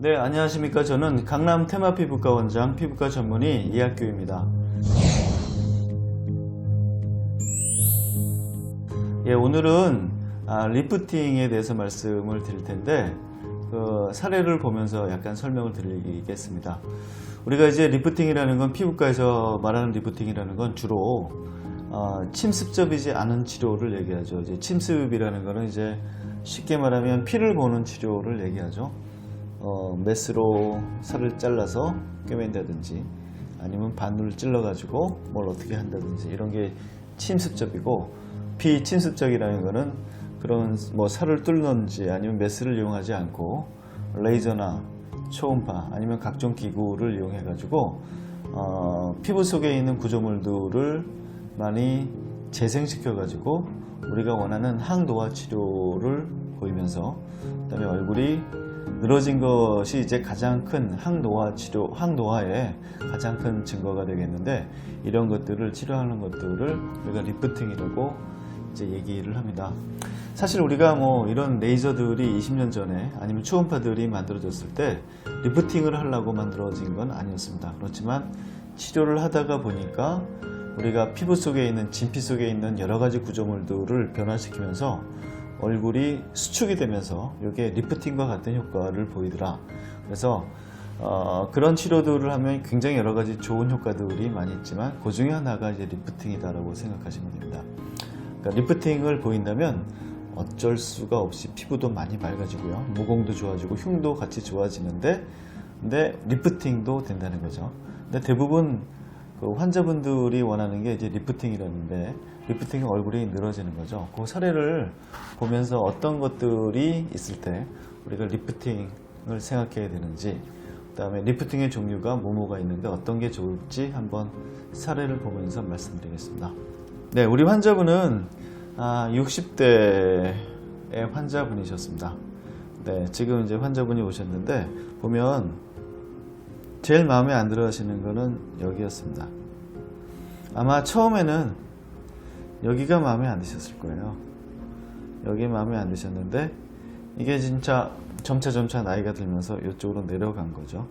네, 안녕하십니까. 저는 강남 테마피부과 원장 피부과 전문의 이학규입니다. 예, 오늘은 리프팅에 대해서 말씀을 드릴 텐데 사례를 보면서 약간 설명을 드리겠습니다. 우리가 이제 리프팅이라는 건 피부과에서 말하는 리프팅이라는 건 주로 침습적이지 않은 치료를 얘기하죠. 이제 침습이라는 거는 이제 쉽게 말하면 피를 보는 치료를 얘기하죠. 메스로 살을 잘라서 꿰맨다든지 아니면 바늘을 찔러 가지고 뭘 어떻게 한다든지 이런 게 침습적이고, 비침습적이라는 거는 그런 뭐 살을 뚫는지 아니면 메스를 이용하지 않고 레이저나 초음파 아니면 각종 기구를 이용해 가지고 피부 속에 있는 구조물들을 많이 재생시켜 가지고 우리가 원하는 항노화 치료를 보이면서, 그다음에 얼굴이 늘어진 것이 이제 가장 큰 항노화 치료, 항노화의 가장 큰 증거가 되겠는데, 이런 것들을 치료하는 것들을 우리가 리프팅이라고 이제 얘기를 합니다. 사실 우리가 뭐 이런 레이저들이 20년 전에 아니면 초음파들이 만들어졌을 때 리프팅을 하려고 만들어진 건 아니었습니다. 그렇지만 치료를 하다가 보니까 우리가 피부 속에 있는, 진피 속에 있는 여러 가지 구조물들을 변화시키면서 얼굴이 수축이 되면서 이게 리프팅과 같은 효과를 보이더라. 그래서 그런 치료들을 하면 굉장히 여러 가지 좋은 효과들이 많이 있지만 그 중에 하나가 이제 리프팅이다라고 생각하시면 됩니다. 그러니까 리프팅을 보인다면 어쩔 수가 없이 피부도 많이 맑아지고요, 모공도 좋아지고 흉도 같이 좋아지는데, 근데 리프팅도 된다는 거죠. 근데 대부분 그 환자분들이 원하는 게 이제 리프팅이라는데, 리프팅은 얼굴이 늘어지는 거죠. 그 사례를 보면서 어떤 것들이 있을 때 우리가 리프팅을 생각해야 되는지, 그 다음에 리프팅의 종류가 뭐가 있는데 어떤 게 좋을지 한번 사례를 보면서 말씀드리겠습니다. 네, 우리 환자분은 60대의 환자분이셨습니다. 네, 지금 이제 환자분이 오셨는데 보면 제일 마음에 안 들어 하시는 거는 여기였습니다. 아마 처음에는 여기가 마음에 안 드셨을 거예요. 여기 마음에 안 드셨는데 이게 진짜 점차 나이가 들면서 이쪽으로 내려간 거죠.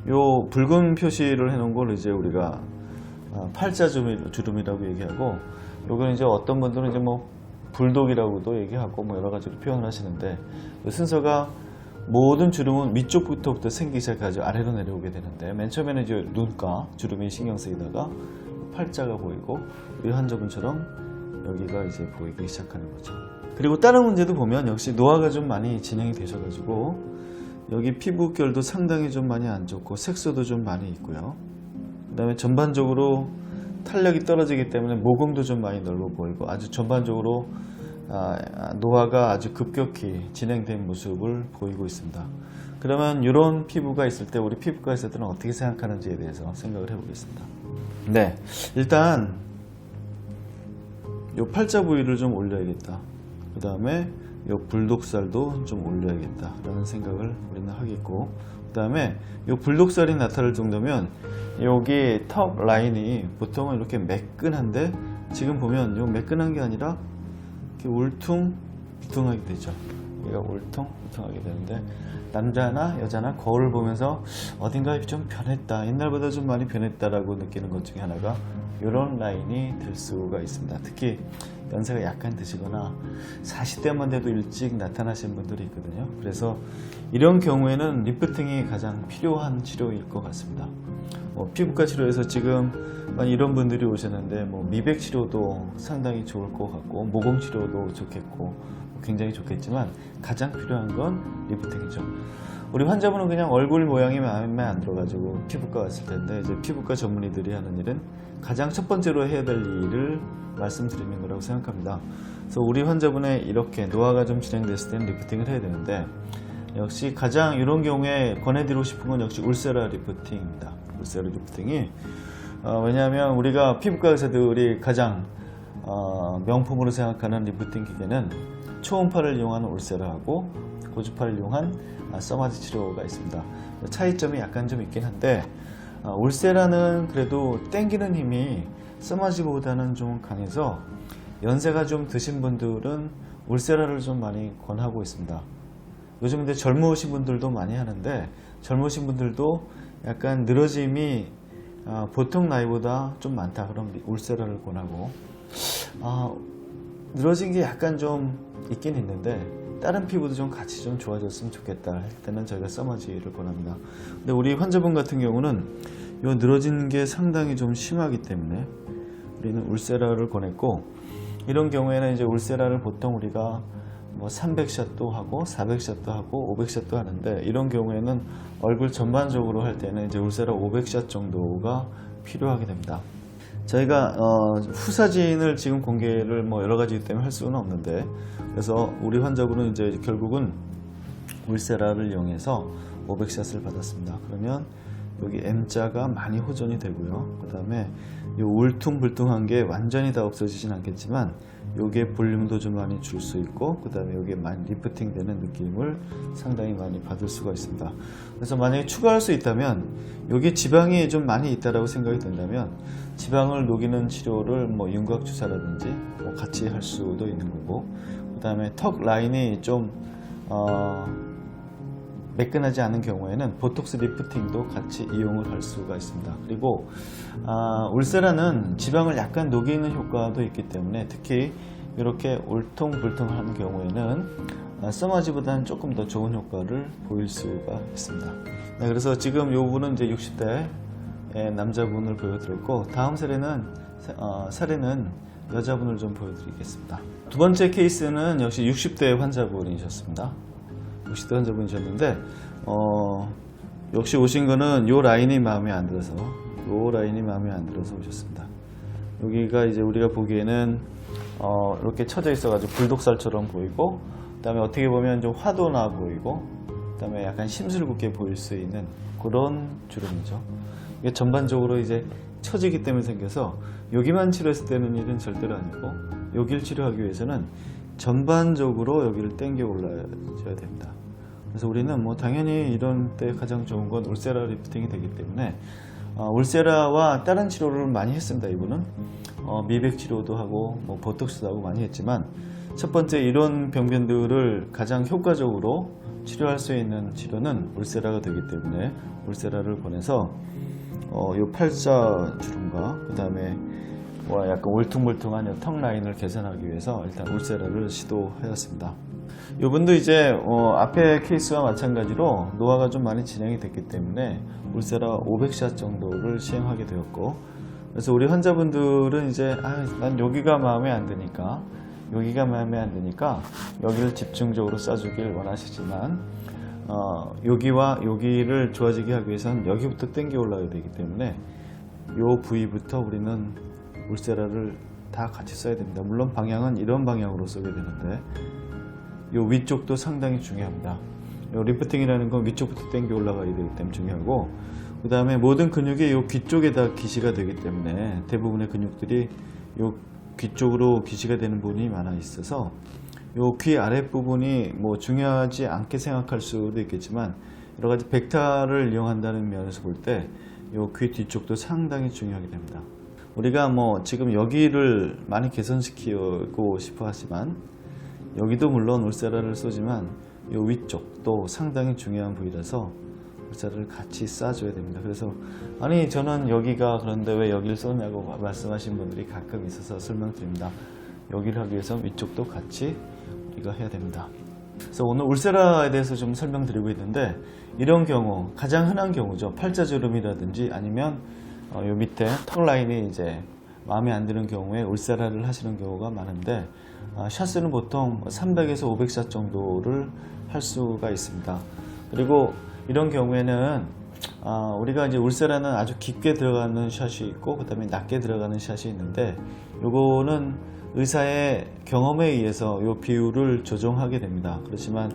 요 붉은 표시를 해놓은 걸 이제 우리가 팔자 주름이라고 얘기하고, 요거는 이제 어떤 분들은 이제 뭐 불독이라고도 얘기하고 뭐 여러 가지로 표현을 하시는데, 이 순서가 모든 주름은 위쪽부터 생기기 시작하죠. 아래로 내려오게 되는데, 맨 처음에는 이제 눈가 주름이 신경 쓰이다가 팔자가 보이고 이 환자분처럼 여기가 이제 보이기 시작하는 거죠. 그리고 다른 문제도 보면 역시 노화가 좀 많이 진행이 되셔가지고 여기 피부결도 상당히 좀 많이 안 좋고 색소도 좀 많이 있고요. 그 다음에 전반적으로 탄력이 떨어지기 때문에 모공도 좀 많이 넓어 보이고 아주 전반적으로 노화가 아주 급격히 진행된 모습을 보이고 있습니다. 그러면 이런 피부가 있을 때 우리 피부과 의사들은 어떻게 생각하는지에 대해서 생각을 해보겠습니다. 네, 일단 요 팔자 부위를 좀 올려야겠다. 그 다음에 요 불독살도 좀 올려야겠다 라는 생각을 우리는 하겠고, 그 다음에 요 불독살이 나타날 정도면 여기 턱 라인이 보통은 이렇게 매끈한데 지금 보면 요 매끈한 게 아니라 이렇게 울퉁불퉁하게 되죠. 얘가 울퉁불퉁하게 되는데, 남자나 여자나 거울을 보면서 어딘가에 좀 변했다, 옛날보다 좀 많이 변했다라고 느끼는 것 중에 하나가 이런 라인이 들 수가 있습니다. 특히 연세가 약간 드시거나 40대만 돼도 일찍 나타나신 분들이 있거든요. 그래서 이런 경우에는 리프팅이 가장 필요한 치료일 것 같습니다. 피부과 치료에서 지금 이런 분들이 오셨는데 미백 치료도 상당히 좋을 것 같고 모공 치료도 좋겠고 굉장히 좋겠지만 가장 필요한 건 리프팅이죠. 우리 환자분은 그냥 얼굴 모양이 마음에 안 들어가지고 피부과 왔을 텐데, 이제 피부과 전문의들이 하는 일은 가장 첫 번째로 해야 될 일을 말씀드리는 거라고 생각합니다. 그래서 우리 환자분의 이렇게 노화가 좀 진행됐을 때는 리프팅을 해야 되는데, 역시 가장 이런 경우에 권해드리고 싶은 건 역시 울세라 리프팅입니다. 울세라 리프팅이 왜냐하면 우리가 피부과 의사들이 가장 명품으로 생각하는 리프팅 기계는 초음파를 이용한 울세라하고 고주파를 이용한 써마지 치료가 있습니다. 차이점이 약간 좀 있긴 한데, 울세라는 그래도 땡기는 힘이 써마지보다는 좀 강해서 연세가 좀 드신 분들은 울세라를 좀 많이 권하고 있습니다. 요즘 근데 젊으신 분들도 많이 하는데 젊으신 분들도 약간 늘어짐이 보통 나이보다 좀 많다. 그럼 울세라를 권하고 늘어진 게 약간 좀 있긴 있는데 다른 피부도 좀 같이 좀 좋아졌으면 좋겠다 할 때는 저희가 써마지를 권합니다. 근데 우리 환자분 같은 경우는 이 늘어진 게 상당히 좀 심하기 때문에 우리는 울세라를 권했고, 이런 경우에는 이제 울세라를 보통 우리가 뭐 300샷도 하고 400샷도 하고 500샷도 하는데, 이런 경우에는 얼굴 전반적으로 할 때는 이제 울세라 500샷 정도가 필요하게 됩니다. 저희가 후사진을 지금 공개를 뭐 여러 가지 때문에 할 수는 없는데, 그래서 우리 환자분은 이제 결국은 울세라를 이용해서 500샷을 받았습니다. 그러면 여기 M자가 많이 호전이 되고요. 그 다음에 이 울퉁불퉁한 게 완전히 다 없어지진 않겠지만 요게 볼륨도 좀 많이 줄 수 있고, 그 다음에 요게 많이 리프팅 되는 느낌을 상당히 많이 받을 수가 있습니다. 그래서 만약에 추가할 수 있다면, 요게 지방이 좀 많이 있다라고 생각이 된다면 지방을 녹이는 치료를 뭐 윤곽주사라든지 뭐 같이 할 수도 있는 거고, 그 다음에 턱 라인이 좀 매끈하지 않은 경우에는 보톡스 리프팅도 같이 이용을 할 수가 있습니다. 그리고 울세라는 지방을 약간 녹이는 효과도 있기 때문에 특히 이렇게 울퉁불퉁한 경우에는 써마지보다는 조금 더 좋은 효과를 보일 수가 있습니다. 네, 그래서 지금 이 부분은 이제 60대 남자분을 보여드렸고, 다음 사례는 여자분을 좀 보여드리겠습니다. 두 번째 케이스는 역시 60대 환자분이셨습니다. 60대 환자분이셨는데 역시 오신 거는 요 라인이 마음에 안 들어서 오셨습니다. 여기가 이제 우리가 보기에는 이렇게 쳐져 있어가지고 불독살처럼 보이고, 그 다음에 어떻게 보면 좀 화도 나 보이고, 그 다음에 약간 심술궂게 보일 수 있는 그런 주름이죠. 이게 전반적으로 이제 처지기 때문에 생겨서 여기만 치료했을 때는 일은 절대로 아니고, 여기를 치료하기 위해서는 전반적으로 여기를 당겨 올라줘야 됩니다. 그래서 우리는 뭐 당연히 이런 때 가장 좋은 건 울세라 리프팅이 되기 때문에 울세라와 다른 치료를 많이 했습니다. 이분은 미백 치료도 하고 뭐 보톡스도 하고 많이 했지만, 첫 번째 이런 병변들을 가장 효과적으로 치료할 수 있는 치료는 울세라가 되기 때문에 울세라를 권해서 요 팔자 주름과 그 다음에 약간 울퉁불퉁한 턱 라인을 개선하기 위해서 일단 울세라를 시도하였습니다. 이분도 이제 앞에 케이스와 마찬가지로 노화가 좀 많이 진행이 됐기 때문에 울세라 500샷 정도를 시행하게 되었고, 그래서 우리 환자분들은 이제 난 여기가 마음에 안 드니까 여기를 집중적으로 쏴주길 원하시지만 여기와 여기를 좋아지게 하기 위해서는 여기부터 당겨 올라가야 되기 때문에 이 부위부터 우리는 울세라를 다 같이 써야 됩니다. 물론 방향은 이런 방향으로 써야 되는데 이 위쪽도 상당히 중요합니다. 이 리프팅이라는 건 위쪽부터 당겨 올라가야 되기 때문에 중요하고, 그 다음에 모든 근육이 이 귀 쪽에다 기시가 되기 때문에 대부분의 근육들이 이 귀 쪽으로 기시가 되는 부분이 많아 있어서 이 귀 아랫부분이 뭐 중요하지 않게 생각할 수도 있겠지만, 여러 가지 벡터를 이용한다는 면에서 볼 때 이 귀 뒤쪽도 상당히 중요하게 됩니다. 우리가 뭐 지금 여기를 많이 개선시키고 싶어 하지만 여기도 물론 울세라를 쏘지만 이 위쪽도 상당히 중요한 부위라서 울세라를 같이 쏴줘야 됩니다. 그래서 아니 저는 여기가 그런데 왜 여기를 쏘냐고 말씀하신 분들이 가끔 있어서 설명드립니다. 여기를 하기 위해서 위쪽도 같이 우리가 해야 됩니다. 그래서 오늘 울세라에 대해서 좀 설명드리고 있는데, 이런 경우 가장 흔한 경우죠. 팔자주름이라든지 아니면 요 밑에 턱 라인이 이제 마음에 안 드는 경우에 울세라를 하시는 경우가 많은데, 샷수는 보통 300에서 500샷 정도를 할 수가 있습니다. 그리고 이런 경우에는 우리가 이제 울세라는 아주 깊게 들어가는 샷이 있고 그 다음에 낮게 들어가는 샷이 있는데, 요거는 의사의 경험에 의해서 요 비율을 조정하게 됩니다. 그렇지만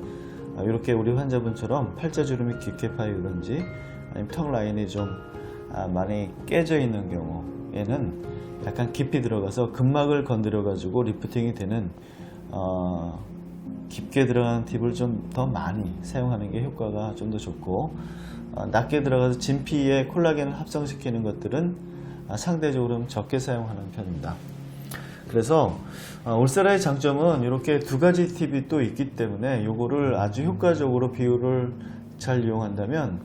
이렇게 우리 환자분처럼 팔자주름이 깊게 파이든지 아니면 턱 라인이 좀 많이 깨져 있는 경우에는 약간 깊이 들어가서 근막을 건드려 가지고 리프팅이 되는 깊게 들어가는 팁을 좀 더 많이 사용하는 게 효과가 좀 더 좋고, 낮게 들어가서 진피에 콜라겐을 합성시키는 것들은 상대적으로 적게 사용하는 편입니다. 그래서 울세라의 장점은 이렇게 두 가지 팁이 또 있기 때문에 요거를 아주 효과적으로 비율을 잘 이용한다면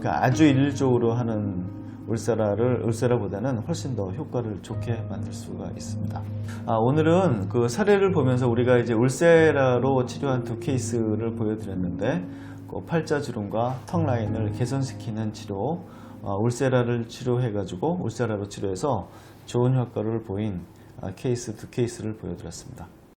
아주 일률적으로 하는 울세라보다는 훨씬 더 효과를 좋게 만들 수가 있습니다. 오늘은 그 사례를 보면서 우리가 이제 울세라로 치료한 두 케이스를 보여드렸는데 그 팔자주름과 턱 라인을 개선시키는 치료, 울세라를 치료해가지고 울세라로 치료해서 좋은 효과를 보인 케이스 두 케이스를 보여드렸습니다.